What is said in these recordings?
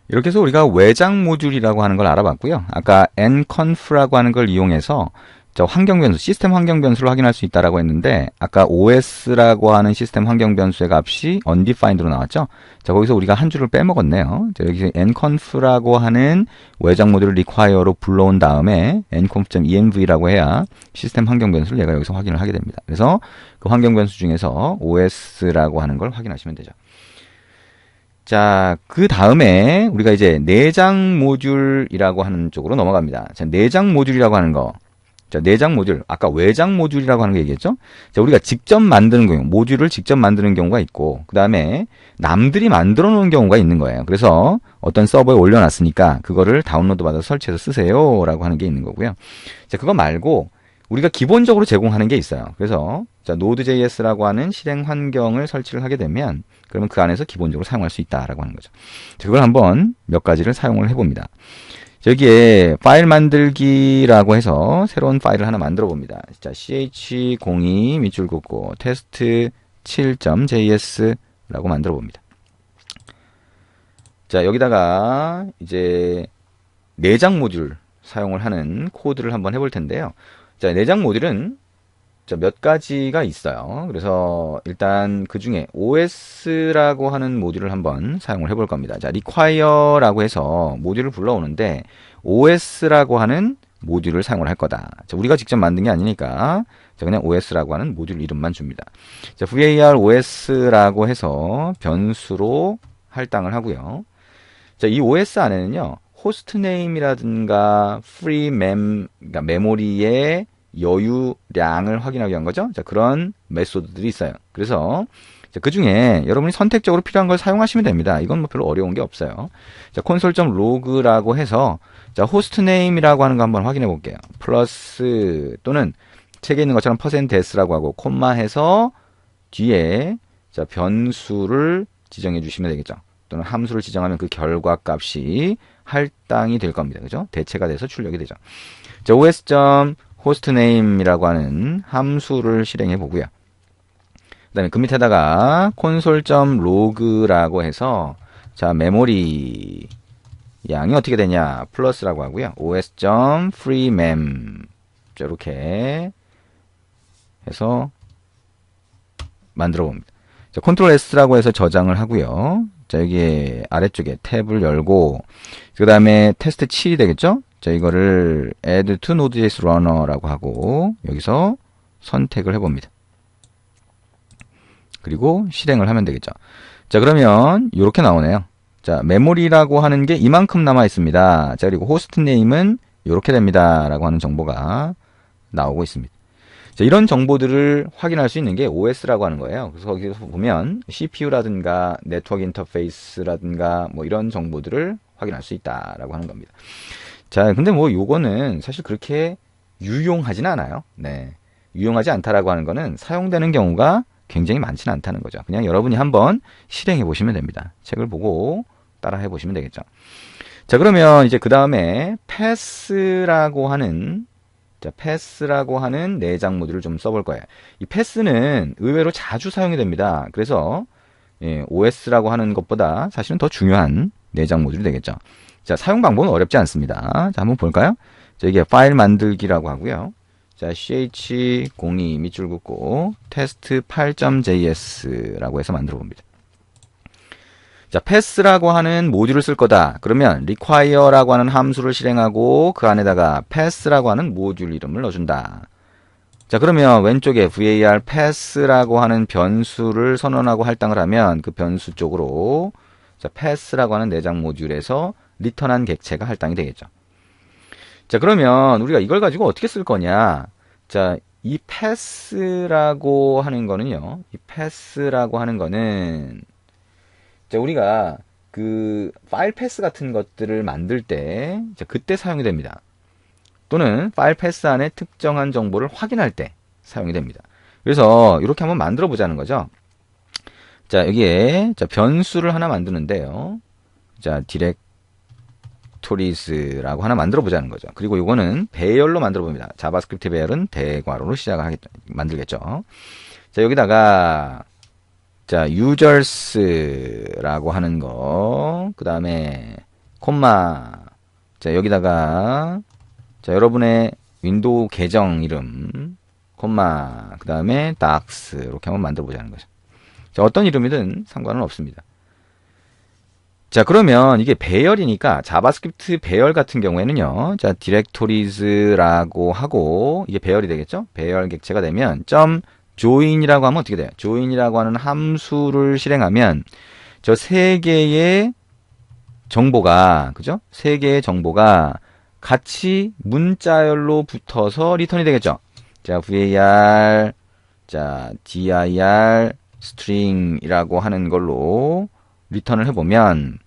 이렇게 해서 우리가 외장 모듈이라고 하는 걸 알아봤고요. 아까 nconf라고 하는 걸 이용해서 저 환경 변수, 시스템 환경 변수를 확인할 수 있다라고 했는데, 아까 os라고 하는 시스템 환경 변수의 값이 undefined로 나왔죠. 자, 거기서 우리가 한 줄을 빼먹었네요. 자, 여기서 nconf라고 하는 외장 모듈을 require로 불러온 다음에 nconf.env라고 해야 시스템 환경 변수를 얘가 여기서 확인을 하게 됩니다. 그래서 그 환경 변수 중에서 os라고 하는 걸 확인하시면 되죠. 자, 그 다음에 우리가 이제 내장 모듈이라고 하는 쪽으로 넘어갑니다. 자, 내장 모듈이라고 하는 거. 자, 내장 모듈. 아까 외장 모듈이라고 하는 거 얘기했죠? 자, 우리가 직접 만드는 경우, 모듈을 직접 만드는 경우가 있고, 그 다음에 남들이 만들어 놓은 경우가 있는 거예요. 그래서 어떤 서버에 올려놨으니까 그거를 다운로드 받아서 설치해서 쓰세요. 라고 하는 게 있는 거고요. 자, 그거 말고 우리가 기본적으로 제공하는 게 있어요. 그래서 자, Node.js라고 하는 실행 환경을 설치를 하게 되면 그러면 그 안에서 기본적으로 사용할 수 있다라고 하는 거죠. 자, 그걸 한번 몇 가지를 사용을 해봅니다. 여기에 파일 만들기라고 해서 새로운 파일을 하나 만들어 봅니다. 자, ch02 밑줄 긋고 test 7.js라고 만들어 봅니다. 자, 여기다가 이제 내장 모듈 사용을 하는 코드를 한번 해볼 텐데요. 자, 내장 모듈은 몇 가지가 있어요. 그래서 일단 그 중에 os라고 하는 모듈을 한번 사용을 해볼 겁니다. 자, require라고 해서 모듈을 불러오는데 os라고 하는 모듈을 사용을 할 거다. 자, 우리가 직접 만든 게 아니니까 자, 그냥 os라고 하는 모듈 이름만 줍니다. 자, var os라고 해서 변수로 할당을 하고요. 자, 이 os 안에는요, 호스트네임이라든가 freemem, 그러니까 메모리의 여유량을 확인하기 위한 거죠. 자, 그런 메소드들이 있어요. 그래서 그 중에 여러분이 선택적으로 필요한 걸 사용하시면 됩니다. 이건 뭐 별로 어려운 게 없어요. 자, console.log라고 해서 자, 호스트네임이라고 하는 거 한번 확인해 볼게요. 플러스 또는 책에 있는 것처럼 %s라고 하고 콤마 해서 뒤에 자, 변수를 지정해 주시면 되겠죠. 또는 함수를 지정하면 그 결과 값이 할당이 될 겁니다. 그죠? 대체가 돼서 출력이 되죠. 자, os.hostname이라고 하는 함수를 실행해 보고요. 그 다음에 그 밑에다가 console.log라고 해서 자, 메모리 양이 어떻게 되냐 플러스라고 하고요. os.freemem 이렇게 해서 만들어 봅니다. 자, 컨트롤 S라고 해서 저장을 하고요. 자, 여기 아래쪽에 탭을 열고 그 다음에 테스트 7이 되겠죠? 자, 이거를 add to node.js runner라고 하고 여기서 선택을 해봅니다. 그리고 실행을 하면 되겠죠. 자, 그러면 이렇게 나오네요. 자, 메모리라고 하는 게 이만큼 남아 있습니다. 자, 그리고 호스트네임은 이렇게 됩니다. 라고 하는 정보가 나오고 있습니다. 자, 이런 정보들을 확인할 수 있는 게 OS라고 하는 거예요. 그래서 거기서 보면 CPU라든가 네트워크 인터페이스라든가 뭐 이런 정보들을 확인할 수 있다라고 하는 겁니다. 자, 근데 뭐 요거는 사실 그렇게 유용하진 않아요. 네. 유용하지 않다라고 하는 거는 사용되는 경우가 굉장히 많지는 않다는 거죠. 그냥 여러분이 한번 실행해 보시면 됩니다. 책을 보고 따라 해 보시면 되겠죠. 자, 그러면 이제 그 다음에 pass라고 하는 내장 모듈을 좀 써볼 거예요. 이 pass는 의외로 자주 사용이 됩니다. 그래서 OS라고 하는 것보다 사실은 더 중요한 내장 모듈이 되겠죠. 자, 사용 방법은 어렵지 않습니다. 자, 한번 볼까요? 자, 이게 파일 만들기라고 하고요. 자, ch02 밑줄 긋고 test 8.js라고 해서 만들어 봅니다. 자, pass라고 하는 모듈을 쓸 거다. 그러면 require라고 하는 함수를 실행하고 그 안에다가 pass라고 하는 모듈 이름을 넣어준다. 자, 그러면 왼쪽에 var pass라고 하는 변수를 선언하고 할당을 하면 그 변수 쪽으로 자, pass라고 하는 내장 모듈에서 리턴한 객체가 할당이 되겠죠. 자, 그러면 우리가 이걸 가지고 어떻게 쓸 거냐? 자, 이 pass라고 하는 거는요. 자, 우리가 그 파일 패스 같은 것들을 만들 때 자, 그때 사용이 됩니다. 또는 파일 패스 안에 특정한 정보를 확인할 때 사용이 됩니다. 그래서 이렇게 한번 만들어 보자는 거죠. 자, 여기에 자, 변수를 하나 만드는데요. 자, 디렉토리즈라고 하나 만들어 보자는 거죠. 그리고 이거는 배열로 만들어 봅니다. 자바스크립트 배열은 대괄호로 만들겠죠. 자, 여기다가 자, users라고 하는 거, 그 다음에 콤마. 자, 여기다가, 자, 여러분의 윈도우 계정 이름, 콤마, 그 다음에 docs, 이렇게 한번 만들어 보자는 거죠. 자, 어떤 이름이든 상관은 없습니다. 자, 그러면 이게 배열이니까 자바스크립트 배열 같은 경우에는요. 자, 디렉토리즈라고 하고 이게 배열이 되겠죠? 배열 객체가 되면 .join이라고 하면 어떻게 돼요? join이라고 하는 함수를 실행하면 저 세 개의 정보가 그죠? 세 개의 정보가 같이 문자열로 붙어서 리턴이 되겠죠? 자, var 자, dir string이라고 하는 걸로 리턴을 해보면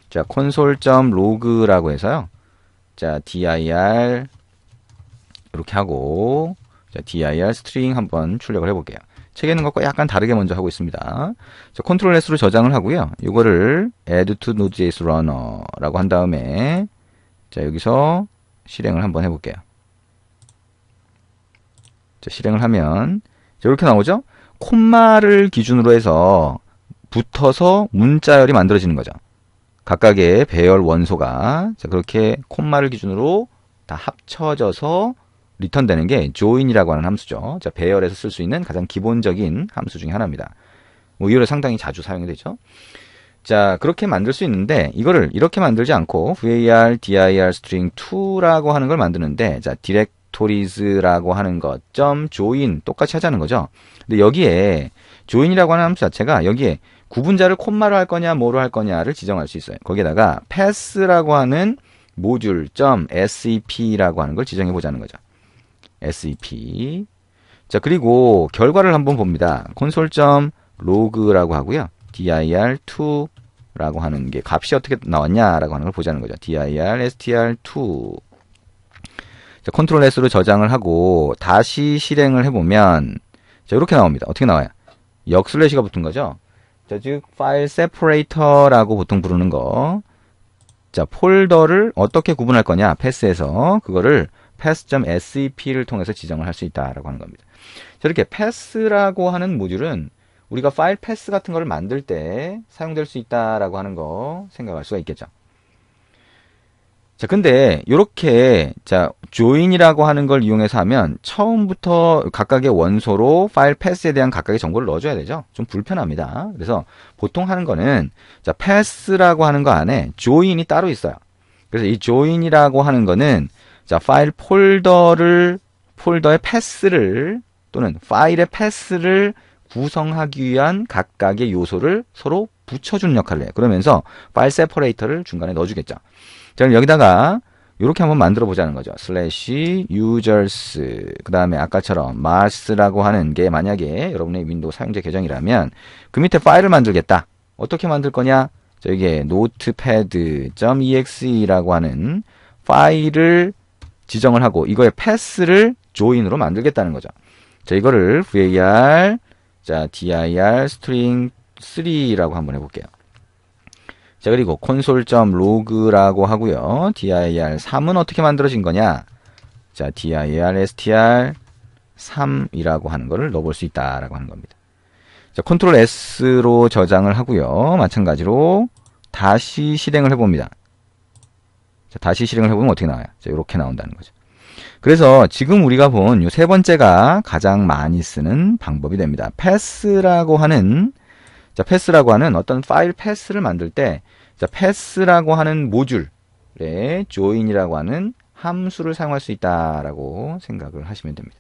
자 console.log라고 해서요. 자 dir 이렇게 하고 자 dir string 한번 출력을 해볼게요. 책에 있는 것과 약간 다르게 먼저 하고 있습니다. 자 컨트롤 S로 저장을 하고요. 이거를 add to node.js runner라고 한 다음에 자 여기서 실행을 한번 해볼게요. 자 실행을 하면 자, 이렇게 나오죠. 콤마를 기준으로 해서 붙어서 문자열이 만들어지는 거죠. 각각의 배열 원소가 자, 그렇게 콤마를 기준으로 다 합쳐져서 리턴되는 게 join이라고 하는 함수죠. 자, 배열에서 쓸 수 있는 가장 기본적인 함수 중에 하나입니다. 뭐 이거를 상당히 자주 사용이 되죠. 자, 그렇게 만들 수 있는데 이거를 이렇게 만들지 않고 var dir string 2라고 하는 걸 만드는데 자, directories라고 하는 것 .join 똑같이 하자는 거죠. 근데 여기에 join이라고 하는 함수 자체가 여기에 구분자를 콤마로 할 거냐 뭐로 할 거냐를 지정할 수 있어요. 거기에다가 pass라고 하는 모듈 .sep라고 하는 걸 지정해 보자는 거죠. sep. 자, 그리고 결과를 한번 봅니다. console.log라고 하고요. dir2라고 하는 게 값이 어떻게 나왔냐라고 하는 걸 보자는 거죠. dir str2. 자, 컨트롤 S로 저장을 하고 다시 실행을 해보면 자, 이렇게 나옵니다. 어떻게 나와요? 역슬래시가 붙은 거죠. 자, 즉 파일 세퍼레이터라고 보통 부르는 거. 자, 폴더를 어떻게 구분할 거냐? 패스에서 그거를 pass.sep를 통해서 지정을 할 수 있다라고 하는 겁니다. 자, 이렇게 pass라고 하는 모듈은 우리가 파일 패스 같은 거를 만들 때 사용될 수 있다라고 하는 거 생각할 수가 있겠죠. 자, 근데 요렇게 자, join이라고 하는 걸 이용해서 하면 처음부터 각각의 원소로 파일 패스에 대한 각각의 정보를 넣어줘야 되죠. 좀 불편합니다. 그래서 보통 하는 거는 자, pass라고 하는 거 안에 join이 따로 있어요. 그래서 이 join이라고 하는 거는 자, 파일 폴더의 패스를 또는 파일의 패스를 구성하기 위한 각각의 요소를 서로 붙여주는 역할을 해요. 그러면서 파일 세퍼레이터를 중간에 넣어주겠죠. 자, 그럼 여기다가 이렇게 한번 만들어 보자는 거죠. slash users 그 다음에 아까처럼 mars라고 하는 게 만약에 여러분의 윈도우 사용자 계정이라면 그 밑에 파일을 만들겠다. 어떻게 만들 거냐? 자, 이게 notepad.exe라고 하는 파일을 지정을 하고 이거의 패스를 join으로 만들겠다는 거죠. 자, 이거를 var 자, dir string 3라고 한번 해볼게요. 자, 그리고 console.log라고 하고요. dir3은 어떻게 만들어진 거냐? 자, dir str3이라고 하는 거를 넣어볼 수 있다라고 하는 겁니다. 자, 컨트롤 S로 저장을 하고요. 마찬가지로 다시 실행을 해봅니다. 자, 다시 실행을 해보면 어떻게 나와요? 자, 이렇게 나온다는 거죠. 그래서 지금 우리가 본 이 세 번째가 가장 많이 쓰는 방법이 됩니다. 패스라고 하는 자, 패스라고 하는 어떤 파일 패스를 만들 때 자, 패스라고 하는 모듈에 join이라고 하는 함수를 사용할 수 있다라고 생각을 하시면 됩니다.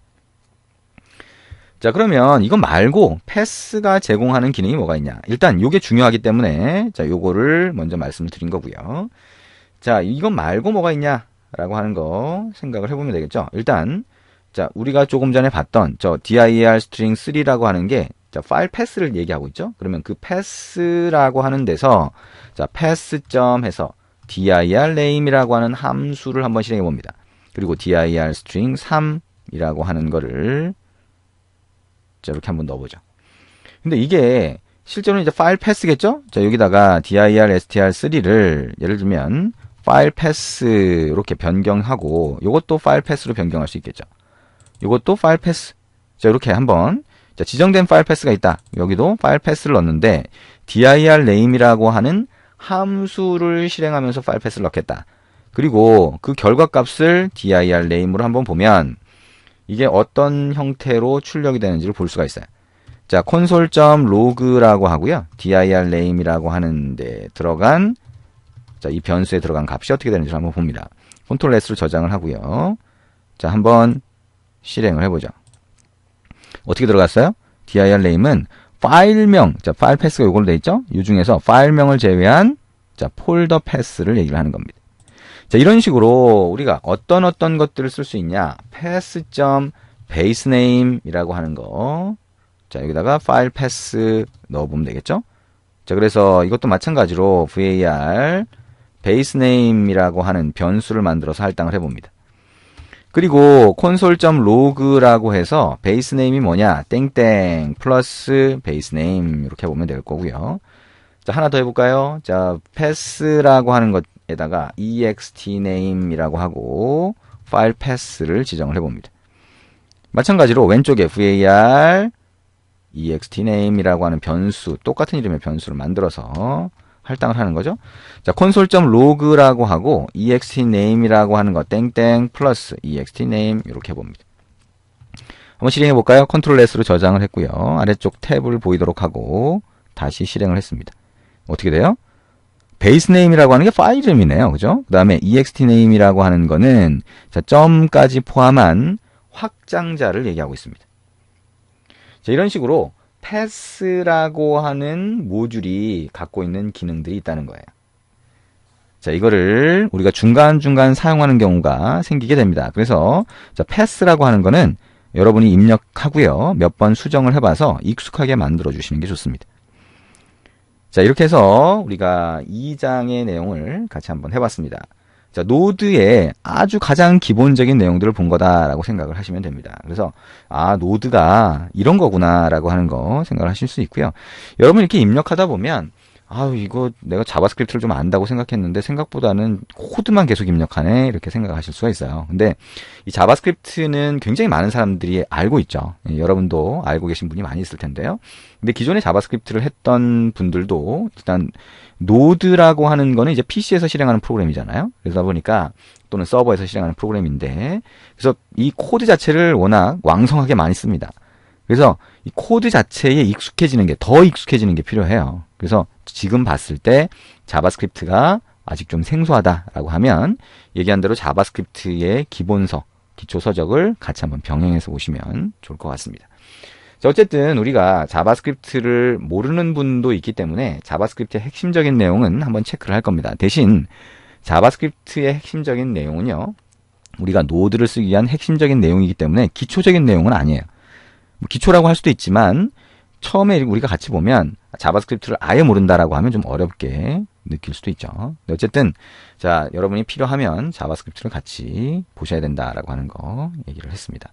자, 그러면 이거 말고 패스가 제공하는 기능이 뭐가 있냐? 일단 이게 중요하기 때문에 자, 요거를 먼저 말씀을 드린 거고요. 자, 이건 말고 뭐가 있냐? 라고 하는 거 생각을 해보면 되겠죠. 일단 자, 우리가 조금 전에 봤던 저 dir string 3라고 하는 게 자, 파일 패스를 얘기하고 있죠. 그러면 그 패스라고 하는 데서 자, 패스.점 해서 dir name이라고 하는 함수를 한번 실행해 봅니다. 그리고 dir string 3이라고 하는 거를 자, 이렇게 한번 넣어보죠. 근데 이게 실제로는 이제 파일 패스겠죠? 자, 여기다가 dir str3를 예를 들면 파일 패스 이렇게 변경하고 이것도 파일 패스로 변경할 수 있겠죠. 이것도 파일 패스. 자, 이렇게 한번 자, 지정된 파일 패스가 있다. 여기도 파일 패스를 넣었는데 dir name이라고 하는 함수를 실행하면서 파일 패스를 넣겠다. 그리고 그 결과값을 dir name으로 한번 보면 이게 어떤 형태로 출력이 되는지를 볼 수가 있어요. 자, console.log라고 하고요. dir name이라고 하는데 들어간 자, 이 변수에 들어간 값이 어떻게 되는지 한번 봅니다. 컨트롤 S로 저장을 하고요. 자, 한번 실행을 해보죠. 어떻게 들어갔어요? dir name은 파일명, 자, 파일 패스가 요걸로 돼 있죠? 이 중에서 파일명을 제외한 자, 폴더 패스를 얘기를 하는 겁니다. 자, 이런 식으로 우리가 어떤 것들을 쓸 수 있냐? pass.basename이라고 하는 거. 자, 여기다가 파일 패스 넣어보면 되겠죠? 자, 그래서 이것도 마찬가지로 var basename이라고 하는 변수를 만들어서 할당을 해봅니다. 그리고 console.log라고 해서 basename이 뭐냐? 땡땡 플러스 basename 이렇게 해보면 될 거고요. 자, 하나 더 해볼까요? 자, pass라고 하는 것에다가 extname이라고 하고 파일 패스를 지정을 해봅니다. 마찬가지로 왼쪽에 var extname이라고 하는 변수, 똑같은 이름의 변수를 만들어서 할당을 하는 거죠. 자, console.log라고 하고 extname이라고 하는 거 땡땡 플러스 extname 이렇게 해봅니다. 한번 실행해 볼까요? 컨트롤 S로 저장을 했고요. 아래쪽 탭을 보이도록 하고 다시 실행을 했습니다. 어떻게 돼요? basename이라고 하는 게 파일 이름이네요. 그죠? 그 다음에 extname이라고 하는 거는 자, 점까지 포함한 확장자를 얘기하고 있습니다. 자, 이런 식으로 패스라고 하는 모듈이 갖고 있는 기능들이 있다는 거예요. 자, 이거를 우리가 중간중간 사용하는 경우가 생기게 됩니다. 그래서 자, 패스라고 하는 거는 여러분이 입력하고요. 몇 번 수정을 해봐서 익숙하게 만들어 주시는 게 좋습니다. 자, 이렇게 해서 우리가 2장의 내용을 같이 한번 해봤습니다. 자, 노드의 아주 가장 기본적인 내용들을 본 거다라고 생각을 하시면 됩니다. 그래서 아, 노드가 이런 거구나라고 하는 거 생각을 하실 수 있고요. 여러분 이렇게 입력하다 보면 아, 이거 내가 자바스크립트를 좀 안다고 생각했는데 생각보다는 코드만 계속 입력하네 이렇게 생각하실 수가 있어요. 근데 이 자바스크립트는 굉장히 많은 사람들이 알고 있죠. 여러분도 알고 계신 분이 많이 있을 텐데요. 근데 기존에 자바스크립트를 했던 분들도 일단 노드라고 하는 거는 이제 PC에서 실행하는 프로그램이잖아요. 그러다 보니까 또는 서버에서 실행하는 프로그램인데 그래서 이 코드 자체를 워낙 왕성하게 많이 씁니다. 그래서 이 코드 자체에 익숙해지는 게 더 익숙해지는 게 필요해요. 그래서 지금 봤을 때 자바스크립트가 아직 좀 생소하다라고 하면 얘기한 대로 자바스크립트의 기본서, 기초 서적을 같이 한번 병행해서 보시면 좋을 것 같습니다. 자, 어쨌든 우리가 자바스크립트를 모르는 분도 있기 때문에 자바스크립트의 핵심적인 내용은 한번 체크를 할 겁니다. 대신 자바스크립트의 핵심적인 내용은요, 우리가 노드를 쓰기 위한 핵심적인 내용이기 때문에 기초적인 내용은 아니에요. 기초라고 할 수도 있지만 처음에 우리가 같이 보면 자바스크립트를 아예 모른다라고 하면 좀 어렵게 느낄 수도 있죠. 근데 어쨌든 자, 여러분이 필요하면 자바스크립트를 같이 보셔야 된다라고 하는 거 얘기를 했습니다.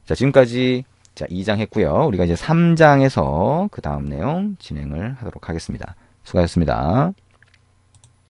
자, 지금까지 자, 2장 했고요. 우리가 이제 3장에서 그 다음 내용 진행을 하도록 하겠습니다. 수고하셨습니다.